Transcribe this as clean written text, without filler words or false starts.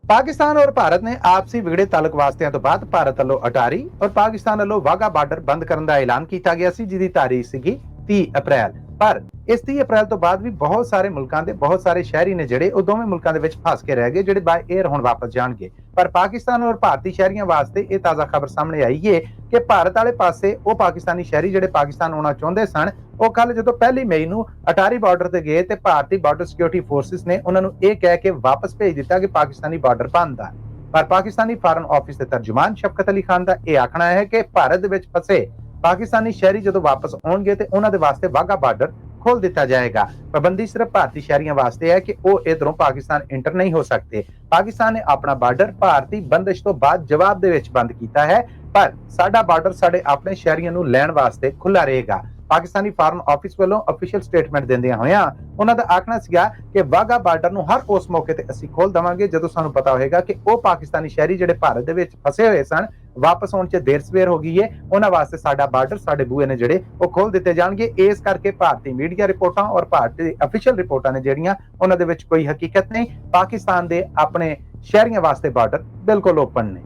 पाकिस्तान और भारत ने आपसी विगड़े तालुक वास्तिਆਂ ਤੋਂ ਬਾਅਦ ਭਾਰਤ ਵੱਲੋਂ ਅਟਾਰੀ और पाकिस्तान ਵੱਲੋਂ ਵਾਗਾ ਬਾਰਡਰ ਬੰਦ ਕਰਨ ਦਾ ਐਲਾਨ ਕੀਤਾ ਗਿਆ ਸੀ, ਜਿਹਦੀ ਤਾਰੀਖ ਸੀਗੀ 30 ਅਪ੍ਰੈਲ। ਪਰ ਇਸ 30 ਅਪ੍ਰੈਲ ਤੋਂ ਬਾਅਦ ਵੀ ਬਹੁਤ ਸਾਰੇ ਮੁਲਕਾਂ ਦੇ ਬਹੁਤ ਸਾਰੇ ਸ਼ਹਿਰੀ ਨੇ ਜਿਹੜੇ ਉਹ ਦੋਵੇਂ ਮੁਲਕਾਂ ਦੇ ਵਿੱਚ ਫਸ ਕੇ ਰਹਿ ਗਏ, ਜਿਹੜੇ ਬਾਈ 에ਅਰ ਹੁਣ ਵਾਪਸ ਜਾਣਗੇ। ਪਰ ਪਾਕਿਸਤਾਨ ਔਰ ਭਾਰਤੀ ਸ਼ਹਿਰੀਆਂ ਵਾਸਤੇ ਇਹ ਤਾਜ਼ਾ ਖਬਰ ਸਾਹਮਣੇ ਆਈ ਹੈ ਕਿ ਭਾਰਤ ਵਾਲੇ ਪਾਸੇ ਉਹ ਪਾਕਿਸਤਾਨੀ ਸ਼ਹਿਰੀ ਜਿਹੜੇ ਪਾਕਿਸਤਾਨ ਆਉਣਾ ਚਾਹੁੰਦੇ ਸਨ, ਉਹ ਕੱਲ ਜਦੋਂ 1 ਮਈ ਨੂੰ ਅਟਾਰੀ ਬਾਰਡਰ ਤੇ ਗਏ ਤੇ ਭਾਰਤੀ ਬਾਰਡਰ ਸਿਕਿਉਰਿਟੀ ਫੋਰਸਿਸ ਨੇ ਉਹਨਾਂ ਨੂੰ ਇਹ ਕਹਿ ਕੇ ਵਾਪਸ ਭੇਜ ਦਿੱਤਾ ਕਿ ਪਾਕਿਸਤਾਨੀ ਬਾਰਡਰ ਬੰਦ ਹੈ। ਪਰ ਪਾਕਿਸਤਾਨੀ ਫਾਰਨ ਆਫਿਸ ਦੇ ਤਰਜਮਾਨ ਸ਼ਫਕਤ ਅਲੀ ਖਾਨ ਦਾ ਇਹ ਆਖਣਾ ਹੈ ਕਿ ਭਾਰਤ ਦੇ ਵਿੱਚ ਫਸੇ ਪਾਕਿस्तानी शहरी जो वापस आउणगे ते उन्हां दे वास्ते वाघा बार्डर खोल दिता जाएगा। पाबंदी सिर्फ भारतीय शहरियों वास्ते है कि वह इधरों पाकिस्तान इंटर नहीं हो सकते। पाकिस्तान ने अपना बार्डर भारतीय बंदिश तो बाद जवाब दे विच बंद किया है, पर साडा बार्डर साडे अपने शहरियों नूं लैण वास्ते खुला रहेगा। पाकिस्तानी फॉरन ऑफिस वालों ऑफिशियल स्टेटमेंट देंदियां होइयां उन्हां दा आखना सीगा कि वाघा बार्डर नूं हर उस मौके ते असीं खोल देवांगे जदों सानूं पता होएगा कि वो पाकिस्तानी शहरी जिहड़े भारत दे विच फसे होए सन वापस आउण च देर सवेर हो गई है, उन्हां वास्ते साडा बार्डर साडे बूहे ने जिहड़े वो खोल दिते जाणगे। इस करके भारतीय मीडिया रिपोर्टां और भारतीय ऑफिशियल रिपोर्टां ने जिहड़ियां उन्हां दे विच कोई हकीकत नहीं। पाकिस्तान दे अपने शहरियां वास्ते बार्डर बिल्कुल ओपन ने।